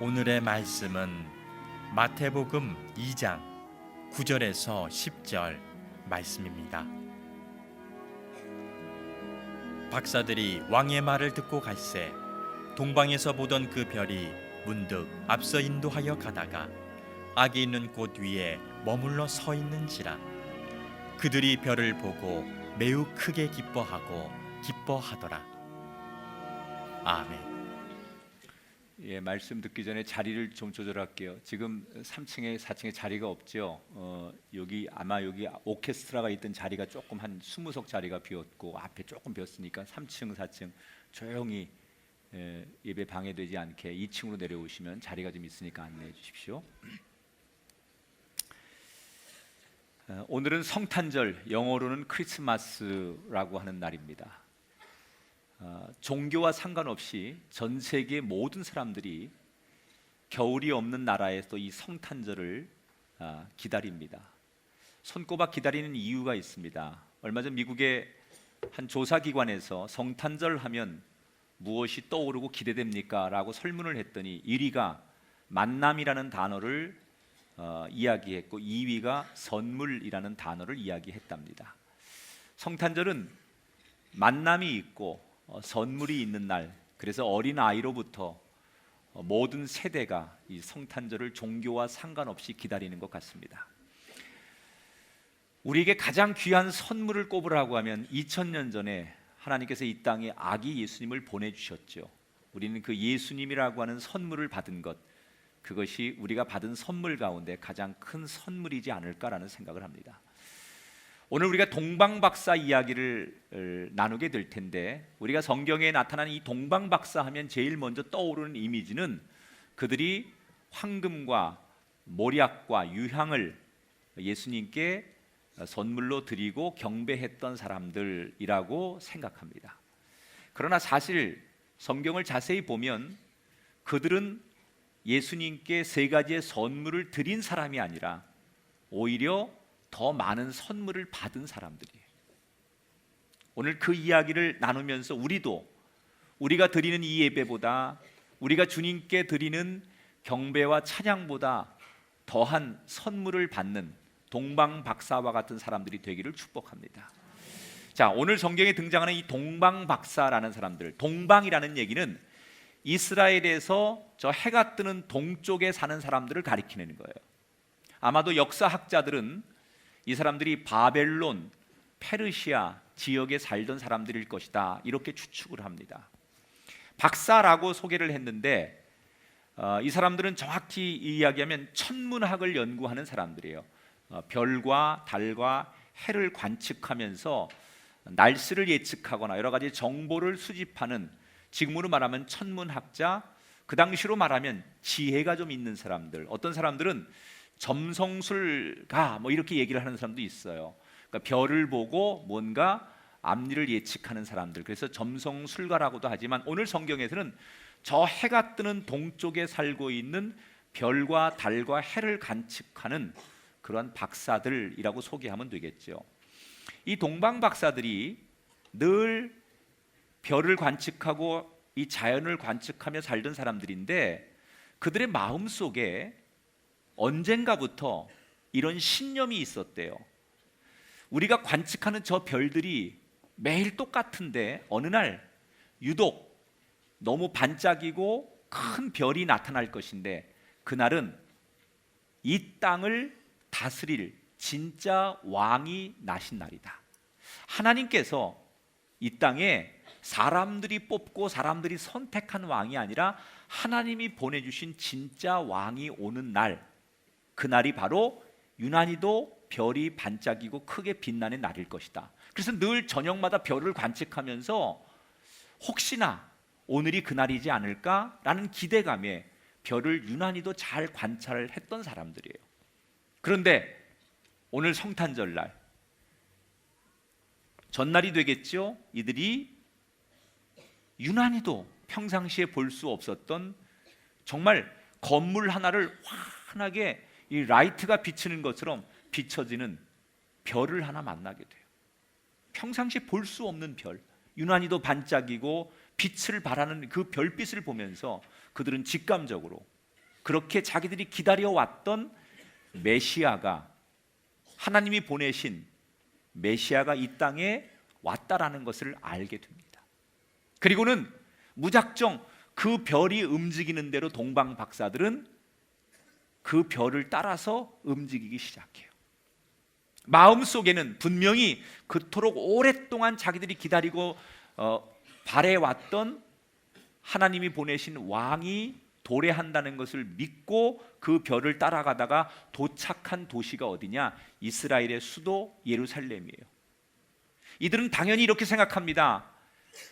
오늘의 말씀은 마태복음 2장 9절에서 10절 말씀입니다. 박사들이 왕의 말을 듣고 갈새 동방에서 보던 그 별이 문득 앞서 인도하여 가다가 악이 있는 곳 위에 머물러 서 있는지라. 그들이 별을 보고 매우 크게 기뻐하더라. 아멘. 예, 말씀 듣기 전에 자리를 좀 조절할게요. 지금 3층에 4층에 자리가 없죠. 여기 오케스트라가 있던 자리가 조금 한 20석 자리가 비었고 앞에 조금 비었으니까 3층, 4층 조용히 예배 방해되지 않게 2층으로 내려오시면 자리가 좀 있으니까 안내해 주십시오. 오늘은 성탄절, 영어로는 크리스마스라고 하는 날입니다. 종교와 상관없이 전 세계 모든 사람들이 겨울이 없는 나라에서 이 성탄절을 기다립니다. 손꼽아 기다리는 이유가 있습니다. 얼마 전 미국의 한 조사기관에서 성탄절 하면 무엇이 떠오르고 기대됩니까? 라고 설문을 했더니 1위가 만남이라는 단어를 이야기했고 2위가 선물이라는 단어를 이야기했답니다. 성탄절은 만남이 있고 선물이 있는 날, 그래서 어린아이로부터 모든 세대가 이 성탄절을 종교와 상관없이 기다리는 것 같습니다. 우리에게 가장 귀한 선물을 꼽으라고 하면 2000년 전에 하나님께서 이 땅에 아기 예수님을 보내주셨죠. 우리는 그 예수님이라고 하는 선물을 받은 것, 그것이 우리가 받은 선물 가운데 가장 큰 선물이지 않을까라는 생각을 합니다. 오늘 우리가 동방박사 이야기를 나누게 될 텐데, 우리가 성경에 나타나는 이 동방박사 하면 제일 먼저 떠오르는 이미지는 그들이 황금과 몰약과 유향을 예수님께 선물로 드리고 경배했던 사람들이라고 생각합니다. 그러나 사실 성경을 자세히 보면 그들은 예수님께 3가지의 선물을 드린 사람이 아니라 오히려 더 많은 선물을 받은 사람들이에요. 오늘 그 이야기를 나누면서 우리가 드리는 이 예배보다, 우리가 주님께 드리는 경배와 찬양보다 더한 선물을 받는 동방박사와 같은 사람들이 되기를 축복합니다. 자, 오늘 성경에 등장하는 이 동방박사라는 사람들, 동방이라는 얘기는 이스라엘에서 저 해가 뜨는 동쪽에 사는 사람들을 가리키는 거예요. 아마도 역사학자들은 이 사람들이 바벨론, 페르시아 지역에 살던 사람들일 것이다, 이렇게 추측을 합니다. 박사라고 소개를 했는데 이 사람들은 정확히 이야기하면 천문학을 연구하는 사람들이에요. 별과 달과 해를 관측하면서 날씨를 예측하거나 여러 가지 정보를 수집하는, 지금으로 말하면 천문학자, 그 당시로 말하면 지혜가 좀 있는 사람들. 어떤 사람들은 점성술가 이렇게 얘기를 하는 사람도 있어요. 그러니까 별을 보고 뭔가 앞일을 예측하는 사람들, 그래서 점성술가라고도 하지만 오늘 성경에서는 저 해가 뜨는 동쪽에 살고 있는 별과 달과 해를 관측하는 그러한 박사들이라고 소개하면 되겠죠. 이 동방 박사들이 늘 별을 관측하고 이 자연을 관측하며 살던 사람들인데, 그들의 마음속에 언젠가부터 이런 신념이 있었대요. 우리가 관측하는 저 별들이 매일 똑같은데 어느 날 유독 너무 반짝이고 큰 별이 나타날 것인데, 그날은 이 땅을 다스릴 진짜 왕이 나신 날이다. 하나님께서 이 땅에 사람들이 뽑고 사람들이 선택한 왕이 아니라 하나님이 보내주신 진짜 왕이 오는 날, 그날이 바로 유난히도 별이 반짝이고 크게 빛나는 날일 것이다. 그래서 늘 저녁마다 별을 관측하면서 혹시나 오늘이 그날이지 않을까라는 기대감에 별을 유난히도 잘 관찰을 했던 사람들이에요. 그런데 오늘 성탄절 날, 전날이 되겠죠. 이들이 유난히도 평상시에 볼 수 없었던 정말 건물 하나를 환하게 이 라이트가 비치는 것처럼 비춰지는 별을 하나 만나게 돼요. 평상시 볼 수 없는 별, 유난히도 반짝이고 빛을 발하는 그 별빛을 보면서 그들은 직감적으로 그렇게 자기들이 기다려왔던 메시아가, 하나님이 보내신 메시아가 이 땅에 왔다라는 것을 알게 됩니다. 그리고는 무작정 그 별이 움직이는 대로 동방 박사들은 그 별을 따라서 움직이기 시작해요. 마음속에는 분명히 그토록 오랫동안 자기들이 기다리고 바래왔던 하나님이 보내신 왕이 도래한다는 것을 믿고 그 별을 따라가다가 도착한 도시가 어디냐? 이스라엘의 수도 예루살렘이에요. 이들은 당연히 이렇게 생각합니다.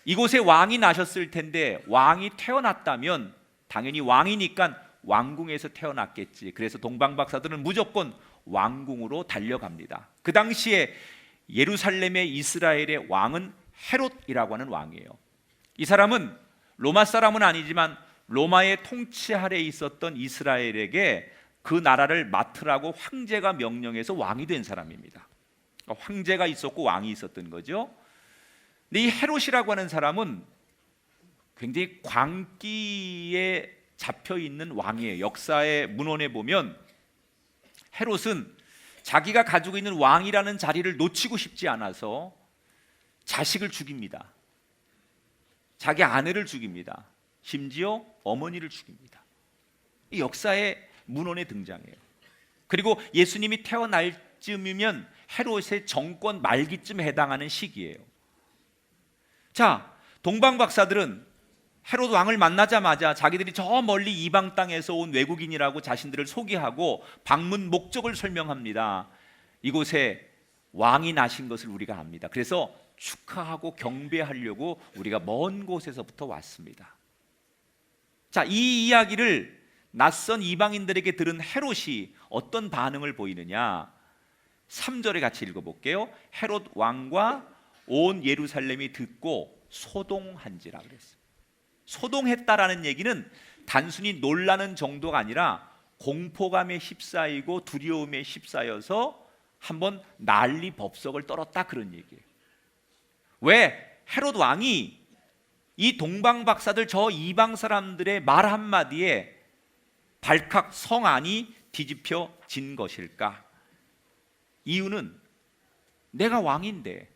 이곳에 왕이 나셨을 텐데 왕이 태어났다면 당연히 왕이니까 왕궁에서 태어났겠지. 그래서 동방박사들은 무조건 왕궁으로 달려갑니다. 그 당시에 예루살렘의 이스라엘의 왕은 헤롯이라고 하는 왕이에요. 이 사람은 로마 사람은 아니지만 로마의 통치 아래에 있었던 이스라엘에게 그 나라를 맡으라고 황제가 명령해서 왕이 된 사람입니다. 황제가 있었고 왕이 있었던 거죠. 근데 이 헤롯이라고 하는 사람은 굉장히 광기에 잡혀 있는 왕이에요. 역사의 문헌에 보면 헤롯은 자기가 가지고 있는 왕이라는 자리를 놓치고 싶지 않아서 자식을 죽입니다. 자기 아내를 죽입니다. 심지어 어머니를 죽입니다. 이 역사의 문헌에 등장해요. 그리고 예수님이 태어날 쯤이면 헤롯의 정권 말기쯤에 해당하는 시기예요. 자, 동방 박사들은 헤롯 왕을 만나자마자 자기들이 저 멀리 이방 땅에서 온 외국인이라고 자신들을 소개하고 방문 목적을 설명합니다. 이곳에 왕이 나신 것을 우리가 압니다. 그래서 축하하고 경배하려고 우리가 먼 곳에서부터 왔습니다. 자, 이 이야기를 낯선 이방인들에게 들은 헤롯이 어떤 반응을 보이느냐? 3절에 같이 읽어볼게요. 헤롯 왕과 온 예루살렘이 듣고 소동한지라 그랬어요. 소동했다라는 얘기는 단순히 놀라는 정도가 아니라 공포감에 휩싸이고 두려움에 휩싸여서 한번 난리 법석을 떨었다, 그런 얘기예요. 왜? 헤롯 왕이 이 동방 박사들, 저 이방 사람들의 말 한마디에 발칵 성안이 뒤집혀진 것일까? 이유는 내가 왕인데,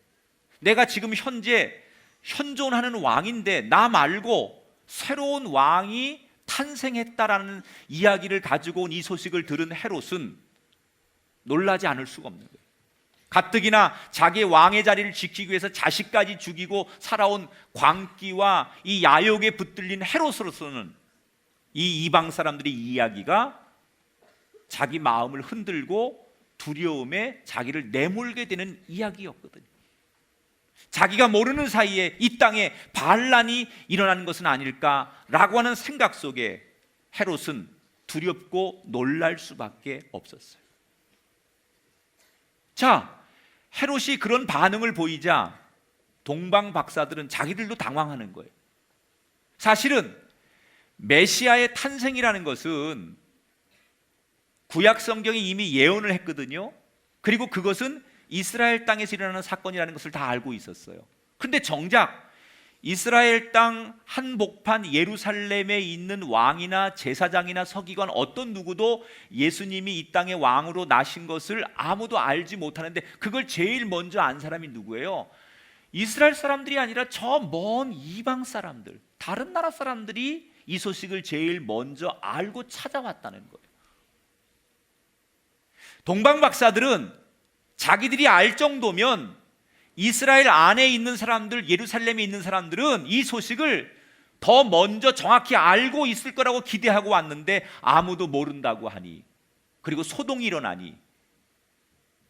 내가 지금 현재 현존하는 왕인데 나 말고 새로운 왕이 탄생했다라는 이야기를 가지고 온 이 소식을 들은 헤롯은 놀라지 않을 수가 없는 거예요. 가뜩이나 자기의 왕의 자리를 지키기 위해서 자식까지 죽이고 살아온 광기와 이 야욕에 붙들린 헤롯으로서는 이 이방 사람들의 이야기가 자기 마음을 흔들고 두려움에 자기를 내몰게 되는 이야기였거든요. 자기가 모르는 사이에 이 땅에 반란이 일어나는 것은 아닐까라고 하는 생각 속에 헤롯은 두렵고 놀랄 수밖에 없었어요. 자, 헤롯이 그런 반응을 보이자 동방 박사들은 자기들도 당황하는 거예요. 사실은 메시아의 탄생이라는 것은 구약 성경이 이미 예언을 했거든요. 그리고 그것은 이스라엘 땅에서 일어나는 사건이라는 것을 다 알고 있었어요. 그런데 정작 이스라엘 땅 한복판 예루살렘에 있는 왕이나 제사장이나 서기관 어떤 누구도 예수님이 이 땅의 왕으로 나신 것을 아무도 알지 못하는데 그걸 제일 먼저 안 사람이 누구예요? 이스라엘 사람들이 아니라 저 먼 이방 사람들, 다른 나라 사람들이 이 소식을 제일 먼저 알고 찾아왔다는 거예요. 동방 박사들은 자기들이 알 정도면 이스라엘 안에 있는 사람들, 예루살렘에 있는 사람들은 이 소식을 더 먼저 정확히 알고 있을 거라고 기대하고 왔는데 아무도 모른다고 하니, 그리고 소동이 일어나니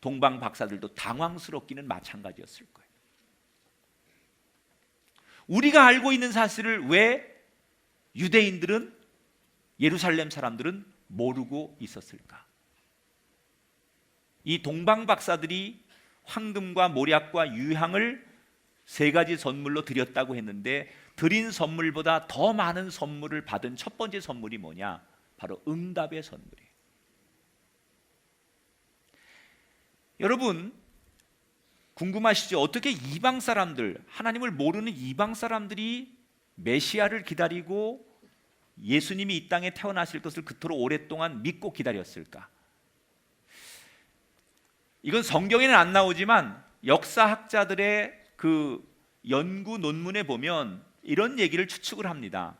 동방 박사들도 당황스럽기는 마찬가지였을 거예요. 우리가 알고 있는 사실을 왜 유대인들은, 예루살렘 사람들은 모르고 있었을까? 이 동방 박사들이 황금과 모략과 유향을 3가지 선물로 드렸다고 했는데 드린 선물보다 더 많은 선물을 받은 첫 번째 선물이 뭐냐? 바로 응답의 선물이에요. 여러분 궁금하시죠? 어떻게 이방 사람들, 하나님을 모르는 이방 사람들이 메시아를 기다리고 예수님이 이 땅에 태어나실 것을 그토록 오랫동안 믿고 기다렸을까? 이건 성경에는 안 나오지만 역사학자들의 그 연구 논문에 보면 이런 얘기를 추측을 합니다.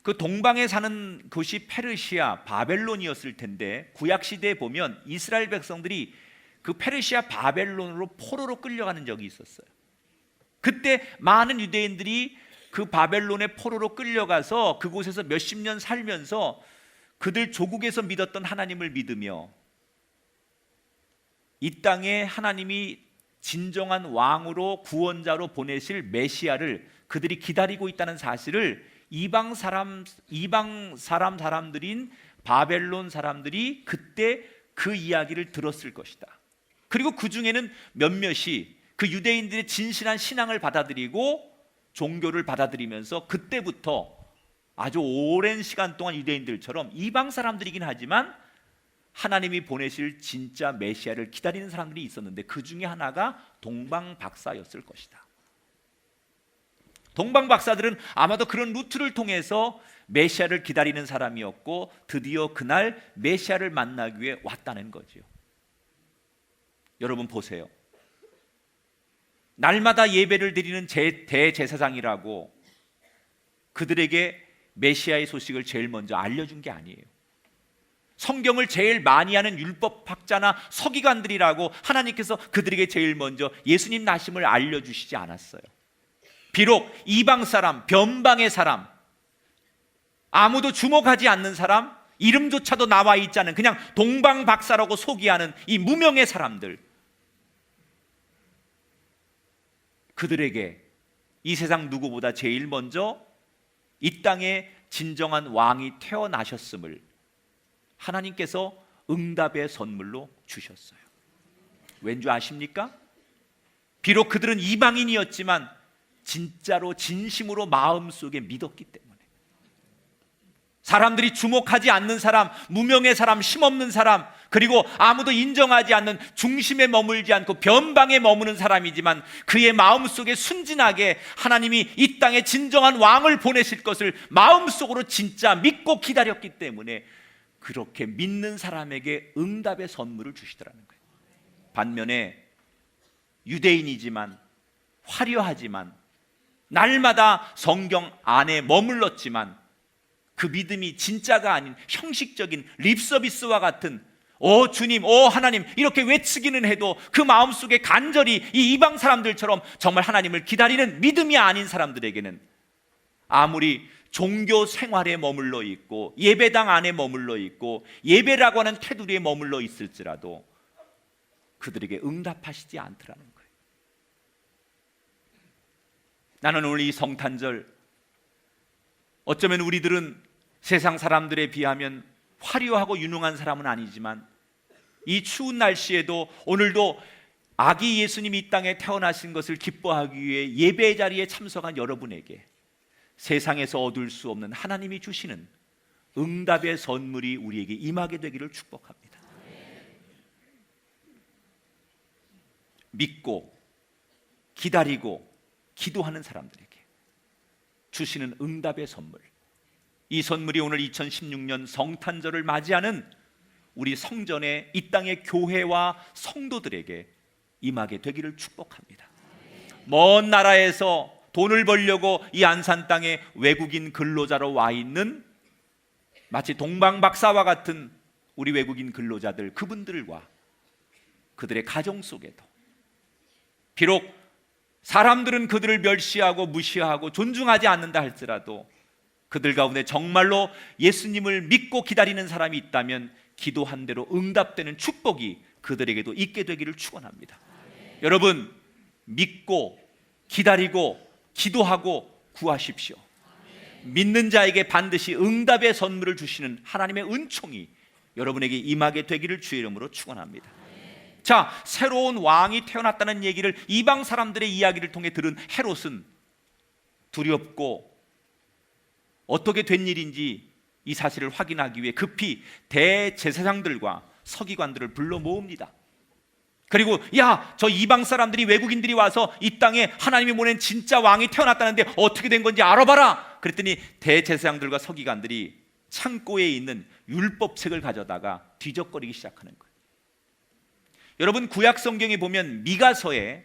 그 동방에 사는 곳이 페르시아, 바벨론이었을 텐데 구약 시대에 보면 이스라엘 백성들이 그 페르시아 바벨론으로 포로로 끌려가는 적이 있었어요. 그때 많은 유대인들이 그 바벨론의 포로로 끌려가서 그곳에서 몇십 년 살면서 그들 조국에서 믿었던 하나님을 믿으며 이 땅에 하나님이 진정한 왕으로 구원자로 보내실 메시아를 그들이 기다리고 있다는 사실을 이방 사람들인 바벨론 사람들이 그때 그 이야기를 들었을 것이다. 그리고 그 중에는 몇몇이 그 유대인들의 진실한 신앙을 받아들이고 종교를 받아들이면서 그때부터 아주 오랜 시간 동안 유대인들처럼 이방 사람들이긴 하지만 하나님이 보내실 진짜 메시아를 기다리는 사람들이 있었는데 그 중에 하나가 동방 박사였을 것이다. 동방 박사들은 아마도 그런 루트를 통해서 메시아를 기다리는 사람이었고 드디어 그날 메시아를 만나기 위해 왔다는 거죠. 여러분 보세요. 날마다 예배를 드리는 대제사장이라고 그들에게 메시아의 소식을 제일 먼저 알려준 게 아니에요. 성경을 제일 많이 하는 율법학자나 서기관들이라고 하나님께서 그들에게 제일 먼저 예수님 나심을 알려주시지 않았어요. 비록 이방 사람, 변방의 사람, 아무도 주목하지 않는 사람, 이름조차도 나와 있지 않은 그냥 동방 박사라고 소개하는 이 무명의 사람들, 그들에게 이 세상 누구보다 제일 먼저 이 땅에 진정한 왕이 태어나셨음을 하나님께서 응답의 선물로 주셨어요. 왠지 아십니까? 비록 그들은 이방인이었지만 진짜로 진심으로 마음속에 믿었기 때문에 사람들이 주목하지 않는 사람, 무명의 사람, 힘없는 사람, 그리고 아무도 인정하지 않는 중심에 머물지 않고 변방에 머무는 사람이지만 그의 마음속에 순진하게 하나님이 이 땅에 진정한 왕을 보내실 것을 마음속으로 진짜 믿고 기다렸기 때문에 그렇게 믿는 사람에게 응답의 선물을 주시더라는 거예요. 반면에 유대인이지만 화려하지만 날마다 성경 안에 머물렀지만 그 믿음이 진짜가 아닌 형식적인 립서비스와 같은 주님, 하나님 이렇게 외치기는 해도 그 마음속에 간절히 이 이방 사람들처럼 정말 하나님을 기다리는 믿음이 아닌 사람들에게는 아무리 종교 생활에 머물러 있고 예배당 안에 머물러 있고 예배라고 하는 테두리에 머물러 있을지라도 그들에게 응답하시지 않더라는 거예요. 나는 오늘 이 성탄절 어쩌면 우리들은 세상 사람들에 비하면 화려하고 유능한 사람은 아니지만 이 추운 날씨에도 오늘도 아기 예수님이 이 땅에 태어나신 것을 기뻐하기 위해 예배 자리에 참석한 여러분에게 세상에서 얻을 수 없는 하나님이 주시는 응답의 선물이 우리에게 임하게 되기를 축복합니다. 믿고 기다리고 기도하는 사람들에게 주시는 응답의 선물, 이 선물이 오늘 2016년 성탄절을 맞이하는 우리 성전의 이 땅의 교회와 성도들에게 임하게 되기를 축복합니다. 먼 나라에서 돈을 벌려고 이 안산 땅에 외국인 근로자로 와 있는 마치 동방 박사와 같은 우리 외국인 근로자들, 그분들과 그들의 가정 속에도 비록 사람들은 그들을 멸시하고 무시하고 존중하지 않는다 할지라도 그들 가운데 정말로 예수님을 믿고 기다리는 사람이 있다면 기도한 대로 응답되는 축복이 그들에게도 있게 되기를 축원합니다. 여러분, 믿고 기다리고 기도하고 구하십시오. 믿는 자에게 반드시 응답의 선물을 주시는 하나님의 은총이 여러분에게 임하게 되기를 주의 이름으로 축원합니다. 자, 새로운 왕이 태어났다는 얘기를 이방 사람들의 이야기를 통해 들은 헤롯은 두렵고 어떻게 된 일인지 이 사실을 확인하기 위해 급히 대제사장들과 서기관들을 불러 모읍니다. 그리고 야, 저 이방 사람들이, 외국인들이 와서 이 땅에 하나님이 보낸 진짜 왕이 태어났다는데 어떻게 된 건지 알아봐라. 그랬더니 대제사장들과 서기관들이 창고에 있는 율법책을 가져다가 뒤적거리기 시작하는 거예요. 여러분, 구약 성경에 보면 미가서에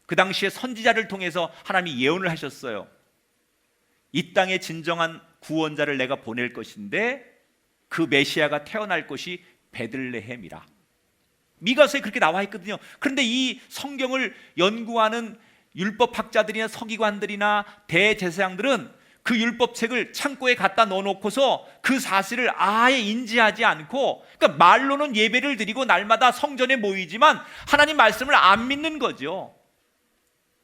그 당시에 선지자를 통해서 하나님이 예언을 하셨어요. 이 땅에 진정한 구원자를 내가 보낼 것인데 그 메시아가 태어날 곳이 베들레헴이라. 미가서에 그렇게 나와 있거든요. 그런데 이 성경을 연구하는 율법학자들이나 서기관들이나 대제사장들은 그 율법책을 창고에 갖다 넣어놓고서 그 사실을 아예 인지하지 않고, 그러니까 말로는 예배를 드리고 날마다 성전에 모이지만 하나님 말씀을 안 믿는 거죠.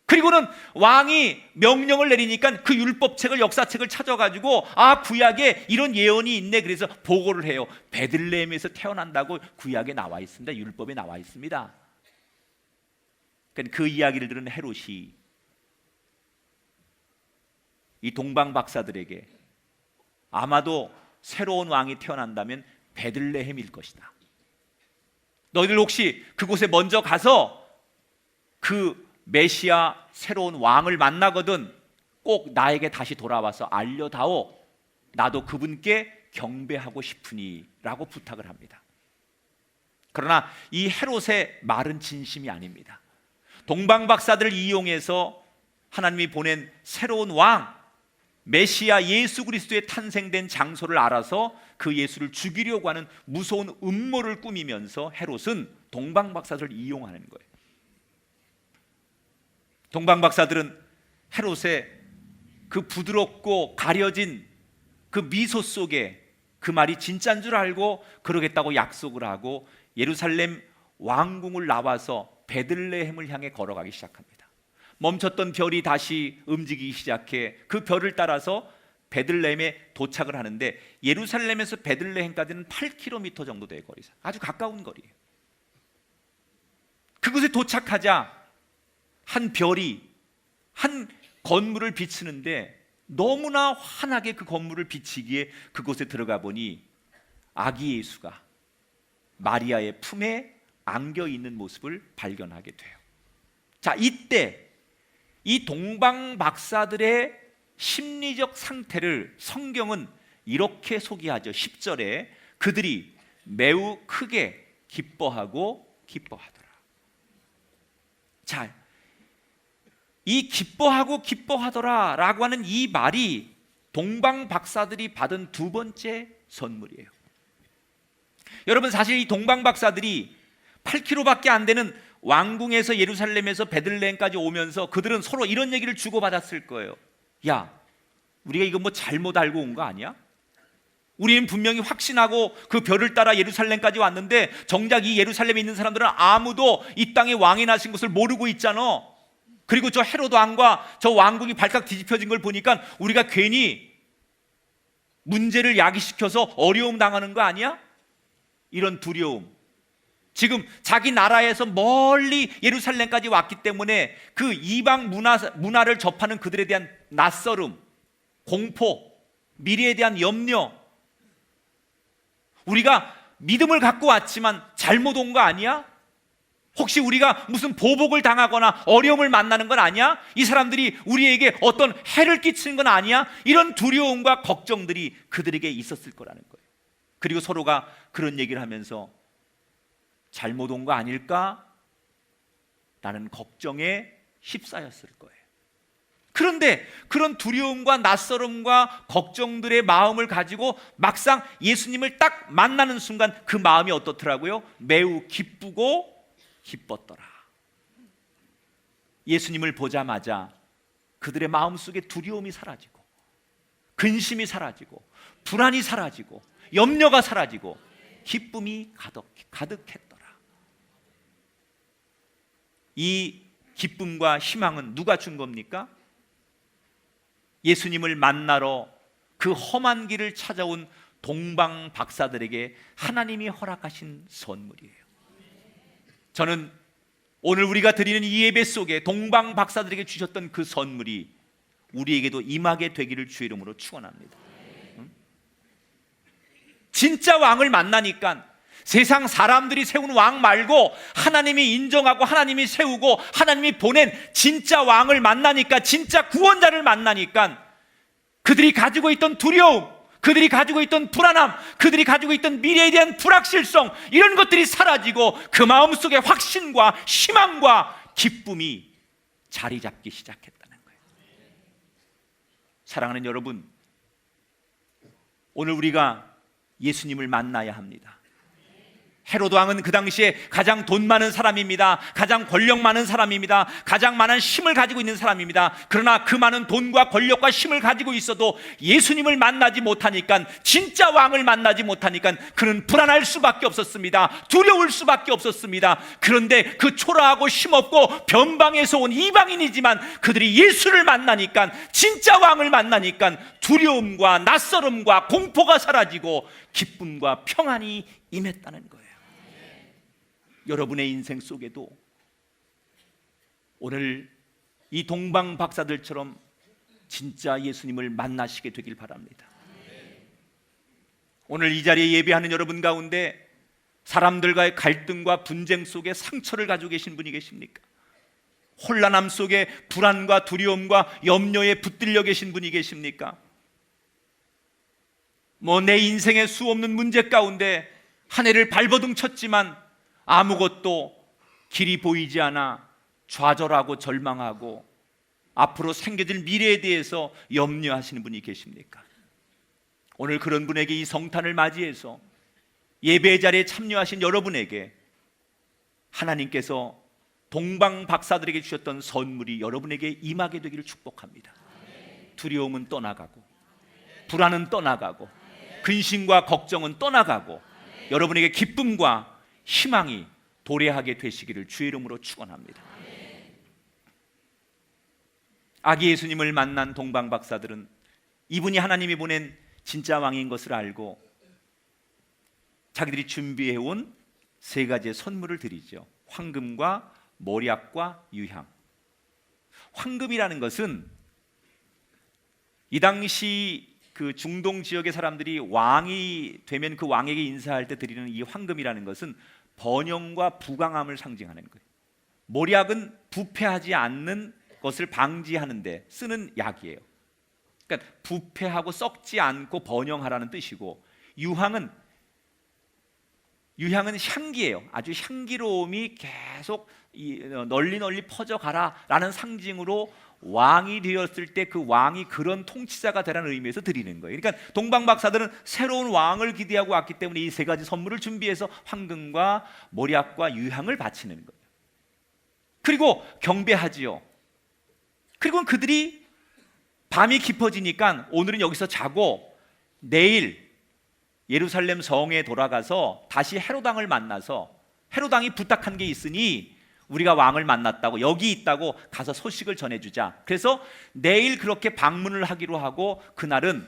그리고는 왕이 명령을 내리니까 그 율법책을, 역사책을 찾아가지고 아, 구약에 이런 예언이 있네, 그래서 보고를 해요. 베들레헴에서 태어난다고 구약에 나와 있습니다. 율법에 나와 있습니다. 그러니까 그 이야기를 들은 헤롯이 이 동방 박사들에게 아마도 새로운 왕이 태어난다면 베들레헴일 것이다. 너희들 혹시 그곳에 먼저 가서 그 메시아 새로운 왕을 만나거든 꼭 나에게 다시 돌아와서 알려다오. 나도 그분께 경배하고 싶으니 라고 부탁을 합니다. 그러나 이 헤롯의 말은 진심이 아닙니다. 동방 박사들을 이용해서 하나님이 보낸 새로운 왕 메시아 예수 그리스도의 탄생된 장소를 알아서 그 예수를 죽이려고 하는 무서운 음모를 꾸미면서 헤롯은 동방 박사들을 이용하는 거예요. 동방 박사들은 헤롯의 그 부드럽고 가려진 그 미소 속에 그 말이 진짜인 줄 알고 그러겠다고 약속을 하고 예루살렘 왕궁을 나와서 베들레헴을 향해 걸어가기 시작합니다. 멈췄던 별이 다시 움직이기 시작해 그 별을 따라서 베들레헴에 도착을 하는데 예루살렘에서 베들레헴까지는 8km 정도 될 거리죠. 아주 가까운 거리예요. 그곳에 도착하자 한 별이 한 건물을 비추는데 너무나 환하게 그 건물을 비치기에 그곳에 들어가 보니 아기 예수가 마리아의 품에 안겨 있는 모습을 발견하게 돼요. 자, 이때 이 동방 박사들의 심리적 상태를 성경은 이렇게 소개하죠. 10절에 그들이 매우 크게 기뻐하고 기뻐하더라. 자, 이 기뻐하고 기뻐하더라 라고 하는 이 말이 동방 박사들이 받은 두 번째 선물이에요. 여러분, 사실 이 동방 박사들이 8km밖에 안 되는 왕궁에서 예루살렘에서 베들레헴까지 오면서 그들은 서로 이런 얘기를 주고받았을 거예요. 야, 우리가 이거 뭐 잘못 알고 온 거 아니야? 우리는 분명히 확신하고 그 별을 따라 예루살렘까지 왔는데 정작 이 예루살렘에 있는 사람들은 아무도 이 땅에 왕이 나신 것을 모르고 있잖아. 그리고 저 헤롯 왕과 저 왕국이 발칵 뒤집혀진 걸 보니까 우리가 괜히 문제를 야기시켜서 어려움 당하는 거 아니야? 이런 두려움. 지금 자기 나라에서 멀리 예루살렘까지 왔기 때문에 그 이방 문화를 접하는 그들에 대한 낯설음, 공포, 미래에 대한 염려. 우리가 믿음을 갖고 왔지만 잘못 온 거 아니야? 혹시 우리가 무슨 보복을 당하거나 어려움을 만나는 건 아니야? 이 사람들이 우리에게 어떤 해를 끼치는 건 아니야? 이런 두려움과 걱정들이 그들에게 있었을 거라는 거예요. 그리고 서로가 그런 얘기를 하면서 잘못 온 거 아닐까? 라는 걱정에 휩싸였을 거예요. 그런데 그런 두려움과 낯설음과 걱정들의 마음을 가지고 막상 예수님을 딱 만나는 순간 그 마음이 어떻더라고요? 매우 기쁘고 기뻤더라. 예수님을 보자마자 그들의 마음속에 두려움이 사라지고 근심이 사라지고 불안이 사라지고 염려가 사라지고 기쁨이 가득했더라. 이 기쁨과 희망은 누가 준 겁니까? 예수님을 만나러 그 험한 길을 찾아온 동방 박사들에게 하나님이 허락하신 선물이에요. 저는 오늘 우리가 드리는 이 예배 속에 동방 박사들에게 주셨던 그 선물이 우리에게도 임하게 되기를 주의 이름으로 축원합니다. 진짜 왕을 만나니까 세상 사람들이 세운 왕 말고 하나님이 인정하고 하나님이 세우고 하나님이 보낸 진짜 왕을 만나니까, 진짜 구원자를 만나니까 그들이 가지고 있던 두려움, 그들이 가지고 있던 불안함, 그들이 가지고 있던 미래에 대한 불확실성, 이런 것들이 사라지고 그 마음속에 확신과 희망과 기쁨이 자리 잡기 시작했다는 거예요. 사랑하는 여러분, 오늘 우리가 예수님을 만나야 합니다. 헤로드 왕은 그 당시에 가장 돈 많은 사람입니다. 가장 권력 많은 사람입니다. 가장 많은 힘을 가지고 있는 사람입니다. 그러나 그 많은 돈과 권력과 힘을 가지고 있어도 예수님을 만나지 못하니까, 진짜 왕을 만나지 못하니까 그는 불안할 수밖에 없었습니다. 두려울 수밖에 없었습니다. 그런데 그 초라하고 힘없고 변방에서 온 이방인이지만 그들이 예수를 만나니까, 진짜 왕을 만나니까 두려움과 낯설음과 공포가 사라지고 기쁨과 평안이 임했다는 거예요. 여러분의 인생 속에도 오늘 이 동방 박사들처럼 진짜 예수님을 만나시게 되길 바랍니다. 오늘 이 자리에 예배하는 여러분 가운데 사람들과의 갈등과 분쟁 속에 상처를 가지고 계신 분이 계십니까? 혼란함 속에 불안과 두려움과 염려에 붙들려 계신 분이 계십니까? 내 인생의 수없는 문제 가운데 한 해를 발버둥 쳤지만 아무것도 길이 보이지 않아 좌절하고 절망하고 앞으로 생겨질 미래에 대해서 염려하시는 분이 계십니까? 오늘 그런 분에게 이 성탄을 맞이해서 예배 자리에 참여하신 여러분에게 하나님께서 동방 박사들에게 주셨던 선물이 여러분에게 임하게 되기를 축복합니다. 두려움은 떠나가고, 불안은 떠나가고, 근심과 걱정은 떠나가고, 여러분에게 기쁨과 희망이 도래하게 되시기를 주의 이름으로 축원합니다. 아기 예수님을 만난 동방 박사들은 이분이 하나님이 보낸 진짜 왕인 것을 알고 자기들이 준비해온 세 가지의 선물을 드리죠. 황금과 몰약과 유향. 황금이라는 것은 이 당시 그 중동 지역의 사람들이 왕이 되면 그 왕에게 인사할 때 드리는 이 황금이라는 것은 번영과 부강함을 상징하는 거예요. 몰약은 부패하지 않는 것을 방지하는 데 쓰는 약이에요. 그러니까 부패하고 썩지 않고 번영하라는 뜻이고, 유향은 향기예요. 아주 향기로움이 계속 널리 퍼져가라라는 상징으로 왕이 되었을 때 그 왕이 그런 통치자가 되라는 의미에서 드리는 거예요. 그러니까 동방 박사들은 새로운 왕을 기대하고 왔기 때문에 이 세 가지 선물을 준비해서 황금과 몰약과 유향을 바치는 거예요. 그리고 경배하지요. 그리고 그들이 밤이 깊어지니까 오늘은 여기서 자고 내일 예루살렘 성에 돌아가서 다시 헤롯 왕을 만나서, 헤롯 왕이 부탁한 게 있으니 우리가 왕을 만났다고, 여기 있다고 가서 소식을 전해주자. 그래서 내일 그렇게 방문을 하기로 하고 그날은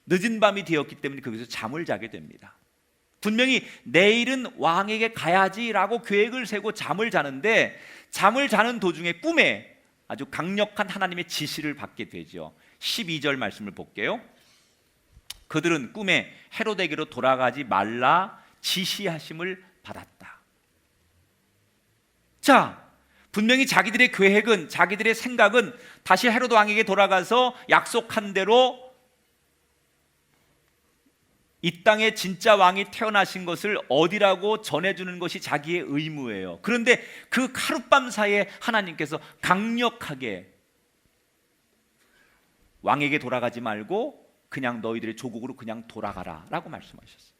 늦은 밤이 되었기 때문에 거기서 잠을 자게 됩니다. 분명히 내일은 왕에게 가야지라고 계획을 세고 잠을 자는데, 잠을 자는 도중에 꿈에 아주 강력한 하나님의 지시를 받게 되죠. 12절 말씀을 볼게요. 그들은 꿈에 헤롯에게로 돌아가지 말라 지시하심을 받았다. 자, 분명히 자기들의 계획은, 자기들의 생각은 다시 헤롯 왕에게 돌아가서 약속한 대로 이 땅에 진짜 왕이 태어나신 것을 어디라고 전해주는 것이 자기의 의무예요. 그런데 그 하룻밤 사이에 하나님께서 강력하게 왕에게 돌아가지 말고 그냥 너희들의 조국으로 그냥 돌아가라 라고 말씀하셨어요.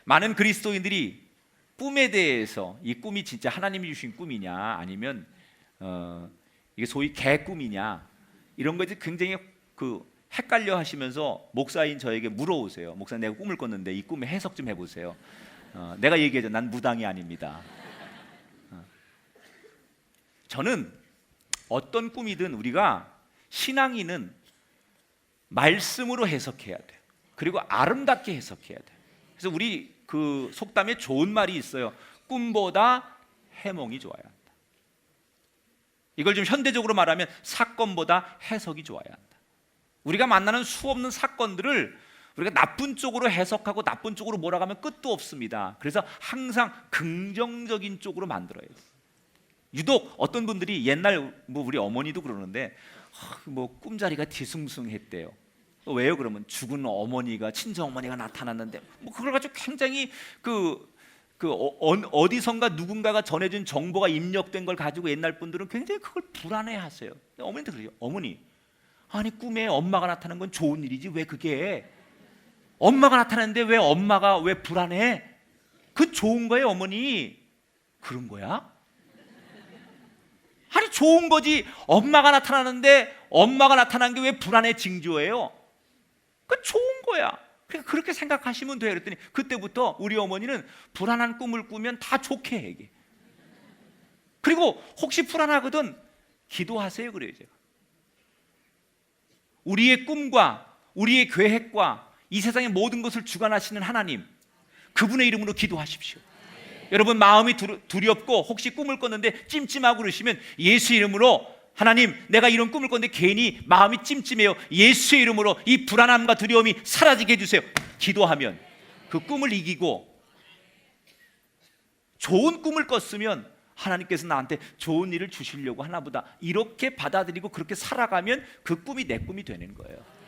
많은 그리스도인들이 꿈에 대해서, 이 꿈이 진짜 하나님이 주신 꿈이냐 아니면 이게 소위 개꿈이냐, 이런 것이 굉장히 헷갈려 하시면서 목사인 저에게 물어오세요. 목사님, 내가 꿈을 꿨는데 이 꿈의 해석 좀 해보세요. 내가 얘기하죠. 난 무당이 아닙니다. 저는 어떤 꿈이든 우리가 신앙인은 말씀으로 해석해야 돼. 그리고 아름답게 해석해야 돼. 그래서 우리 그 속담에 좋은 말이 있어요. 꿈보다 해몽이 좋아야 한다. 이걸 좀 현대적으로 말하면 사건보다 해석이 좋아야 한다. 우리가 만나는 수없는 사건들을 우리가 나쁜 쪽으로 해석하고 나쁜 쪽으로 몰아가면 끝도 없습니다. 그래서 항상 긍정적인 쪽으로 만들어야 돼요. 유독 어떤 분들이 옛날 우리 어머니도 그러는데 꿈자리가 뒤숭숭했대요. 왜요? 그러면 죽은 어머니가 친정 어머니가 나타났는데 그걸 가지고 굉장히 어디선가 누군가가 전해준 정보가 입력된 걸 가지고 옛날 분들은 굉장히 그걸 불안해하세요. 어머니도 그래요. 어머니, 아니 꿈에 엄마가 나타나는 건 좋은 일이지 왜 그게 엄마가 나타나는데 왜 엄마가 왜 불안해? 그건 좋은 거예요 어머니. 그런 거야? 아니 좋은 거지. 엄마가 나타나는데 엄마가 나타난 게 왜 불안의 징조예요? 그건 좋은 거야. 그러니까 그렇게 생각하시면 돼요. 그랬더니 그때부터 우리 어머니는 불안한 꿈을 꾸면 다 좋게 얘기해. 그리고 혹시 불안하거든 기도하세요 그래요 제가. 우리의 꿈과 우리의 계획과 이 세상의 모든 것을 주관하시는 하나님, 그분의 이름으로 기도하십시오. 여러분 마음이 두렵고 혹시 꿈을 꿨는데 찜찜하고 그러시면 예수 이름으로 하나님 내가 이런 꿈을 꿨는데 괜히 마음이 찜찜해요. 예수의 이름으로 이 불안함과 두려움이 사라지게 해주세요. 기도하면 그 꿈을 이기고 좋은 꿈을 꿨으면 하나님께서 나한테 좋은 일을 주시려고 하나보다 이렇게 받아들이고 그렇게 살아가면 그 꿈이 내 꿈이 되는 거예요.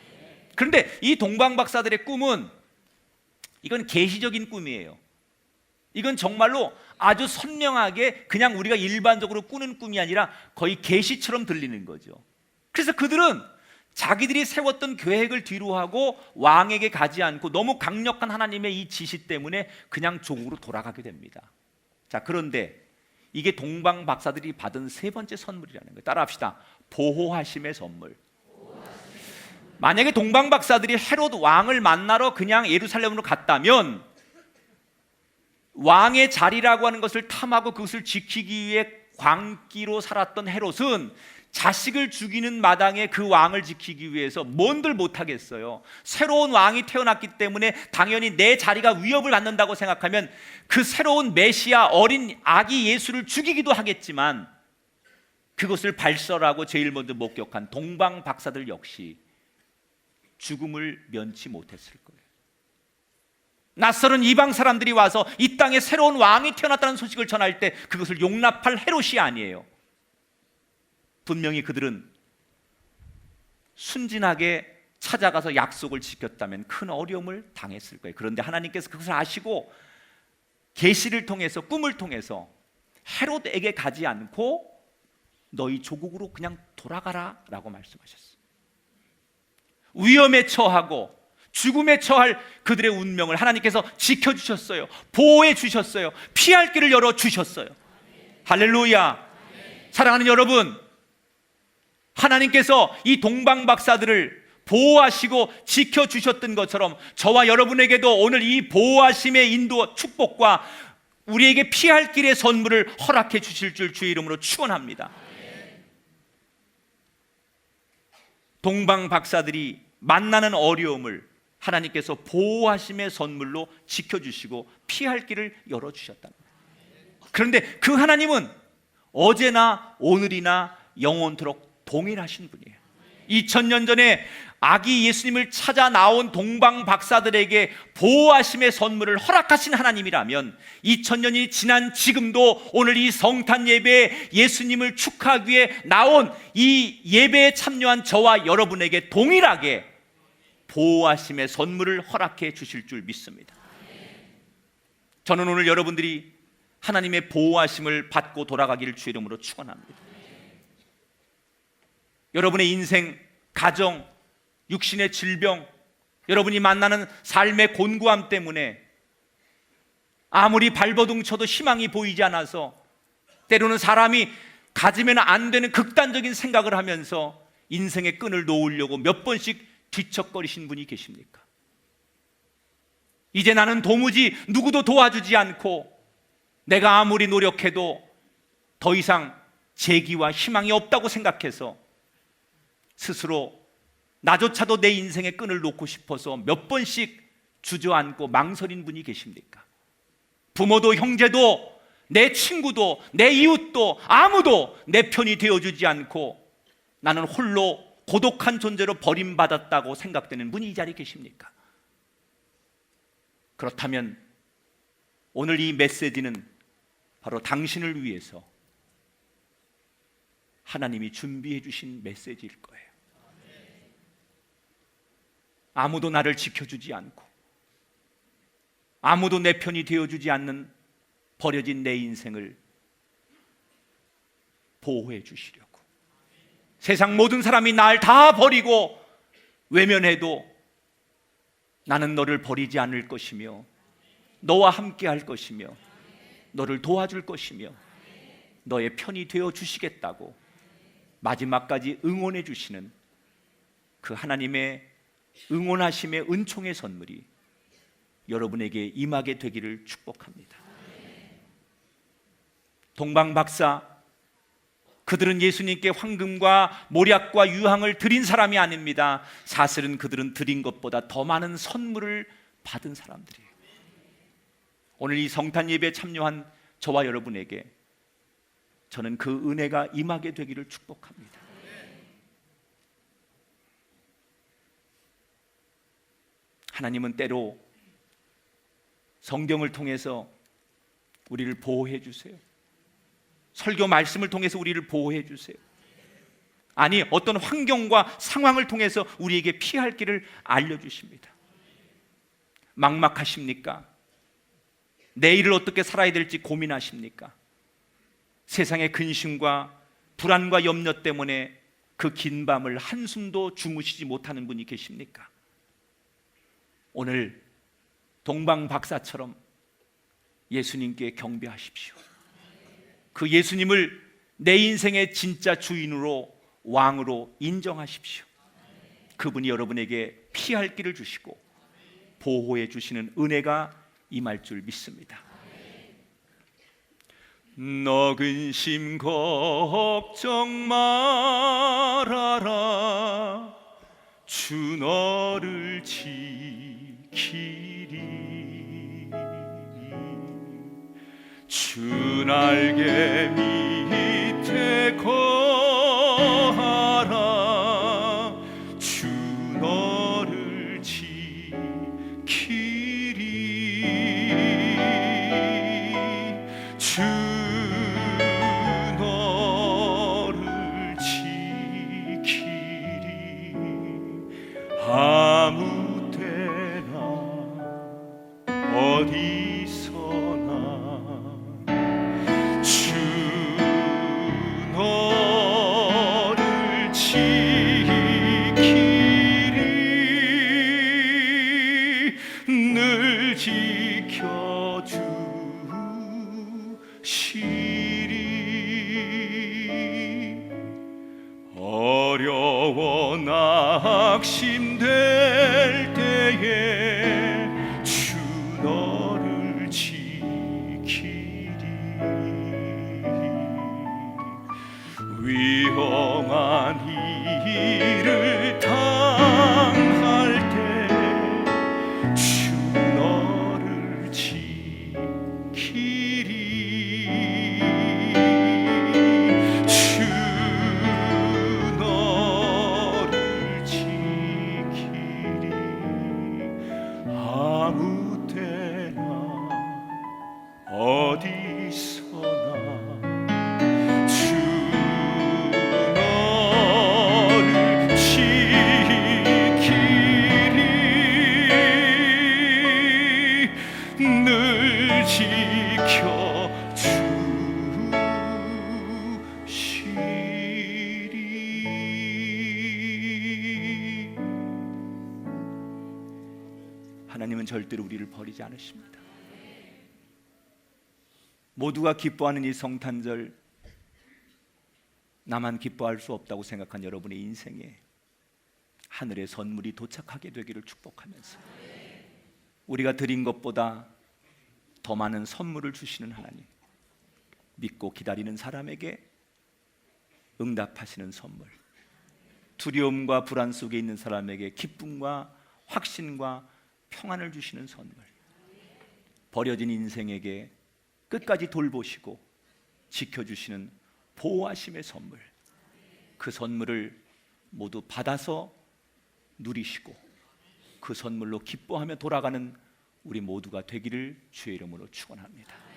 그런데 이 동방 박사들의 꿈은 이건 계시적인 꿈이에요. 이건 정말로 아주 선명하게 그냥 우리가 일반적으로 꾸는 꿈이 아니라 거의 계시처럼 들리는 거죠. 그래서 그들은 자기들이 세웠던 계획을 뒤로하고 왕에게 가지 않고 너무 강력한 하나님의 이 지시 때문에 그냥 조국으로 돌아가게 됩니다. 자, 그런데 이게 동방 박사들이 받은 세 번째 선물이라는 거예요. 따라합시다. 보호하심의 선물. 만약에 동방 박사들이 헤롯 왕을 만나러 그냥 예루살렘으로 갔다면 왕의 자리라고 하는 것을 탐하고 그것을 지키기 위해 광기로 살았던 헤롯은 자식을 죽이는 마당에 그 왕을 지키기 위해서 뭔들 못하겠어요. 새로운 왕이 태어났기 때문에 당연히 내 자리가 위협을 받는다고 생각하면 그 새로운 메시아 어린 아기 예수를 죽이기도 하겠지만 그것을 발설하고 제일 먼저 목격한 동방 박사들 역시 죽음을 면치 못했을 거예요. 낯설은 이방 사람들이 와서 이 땅에 새로운 왕이 태어났다는 소식을 전할 때 그것을 용납할 헤롯이 아니에요. 분명히 그들은 순진하게 찾아가서 약속을 지켰다면 큰 어려움을 당했을 거예요. 그런데 하나님께서 그것을 아시고 계시를 통해서 꿈을 통해서 헤롯에게 가지 않고 너희 조국으로 그냥 돌아가라 라고 말씀하셨어요. 위험에 처하고 죽음에 처할 그들의 운명을 하나님께서 지켜주셨어요. 보호해 주셨어요. 피할 길을 열어주셨어요. 할렐루야. 사랑하는 여러분, 하나님께서 이 동방 박사들을 보호하시고 지켜주셨던 것처럼 저와 여러분에게도 오늘 이 보호하심의 인도 축복과 우리에게 피할 길의 선물을 허락해 주실 줄 주의 이름으로 축원합니다. 동방 박사들이 만나는 어려움을 하나님께서 보호하심의 선물로 지켜주시고 피할 길을 열어주셨답니다. 그런데 그 하나님은 어제나 오늘이나 영원토록 동일하신 분이에요. 2000년 전에 아기 예수님을 찾아 나온 동방 박사들에게 보호하심의 선물을 허락하신 하나님이라면 2000년이 지난 지금도 오늘 이 성탄 예배에 예수님을 축하하기 위해 나온 이 예배에 참여한 저와 여러분에게 동일하게 보호하심의 선물을 허락해 주실 줄 믿습니다. 저는 오늘 여러분들이 하나님의 보호하심을 받고 돌아가기를 주의 이름으로 축원합니다. 여러분의 인생, 가정, 육신의 질병, 여러분이 만나는 삶의 곤고함 때문에 아무리 발버둥 쳐도 희망이 보이지 않아서 때로는 사람이 가지면 안 되는 극단적인 생각을 하면서 인생의 끈을 놓으려고 몇 번씩 뒤척거리신 분이 계십니까? 이제 나는 도무지 누구도 도와주지 않고 내가 아무리 노력해도 더 이상 재기와 희망이 없다고 생각해서 스스로 나조차도 내 인생의 끈을 놓고 싶어서 몇 번씩 주저앉고 망설인 분이 계십니까? 부모도 형제도 내 친구도 내 이웃도 아무도 내 편이 되어주지 않고 나는 홀로 고독한 존재로 버림받았다고 생각되는 분이 이 자리에 계십니까? 그렇다면 오늘 이 메시지는 바로 당신을 위해서 하나님이 준비해 주신 메시지일 거예요. 아무도 나를 지켜주지 않고 아무도 내 편이 되어주지 않는 버려진 내 인생을 보호해 주시려고, 세상 모든 사람이 날 다 버리고 외면해도 나는 너를 버리지 않을 것이며 너와 함께 할 것이며 너를 도와줄 것이며 너의 편이 되어 주시겠다고 마지막까지 응원해 주시는 그 하나님의 응원하심의 은총의 선물이 여러분에게 임하게 되기를 축복합니다. 동방박사, 그들은 예수님께 황금과 모략과 유황을 드린 사람이 아닙니다. 사실은 그들은 드린 것보다 더 많은 선물을 받은 사람들이에요. 오늘 이 성탄 예배에 참여한 저와 여러분에게 저는 그 은혜가 임하게 되기를 축복합니다. 하나님은 때로 성경을 통해서 우리를 보호해 주세요. 설교 말씀을 통해서 우리를 보호해 주세요. 아니, 어떤 환경과 상황을 통해서 우리에게 피할 길을 알려주십니다. 막막하십니까? 내일을 어떻게 살아야 될지 고민하십니까? 세상의 근심과 불안과 염려 때문에 그 긴 밤을 한숨도 주무시지 못하는 분이 계십니까? 오늘 동방박사처럼 예수님께 경배하십시오. 그 예수님을 내 인생의 진짜 주인으로, 왕으로 인정하십시오. 그분이 여러분에게 피할 길을 주시고 보호해 주시는 은혜가 임할 줄 믿습니다. 너 근심 걱정 말아라, 주 너를 지키리. 주 날개 밑에 거하라, 주 너를 지키리. 주 너를 지키리. 아무 때나 어디서나 주 너를 지키리. 늘 지켜주시리. 어려워 낙심될 때에 주 너를 지키리. 위험한 일을 당할 때 주 너를 지키리. 주 너를 지키리. 아무 때나 어디서나 주 너를 지키리. 늘 지켜주시리. 하나님은 절대로 우리를 버리지 않으십니다. 모두가 기뻐하는 이 성탄절, 나만 기뻐할 수 없다고 생각한 여러분의 인생에 하늘의 선물이 도착하게 되기를 축복하면서, 우리가 드린 것보다 더 많은 선물을 주시는 하나님, 믿고 기다리는 사람에게 응답하시는 선물, 두려움과 불안 속에 있는 사람에게 기쁨과 확신과 평안을 주시는 선물, 버려진 인생에게 끝까지 돌보시고 지켜주시는 보호하심의 선물, 그 선물을 모두 받아서 누리시고 그 선물로 기뻐하며 돌아가는 우리 모두가 되기를 주의 이름으로 축원합니다.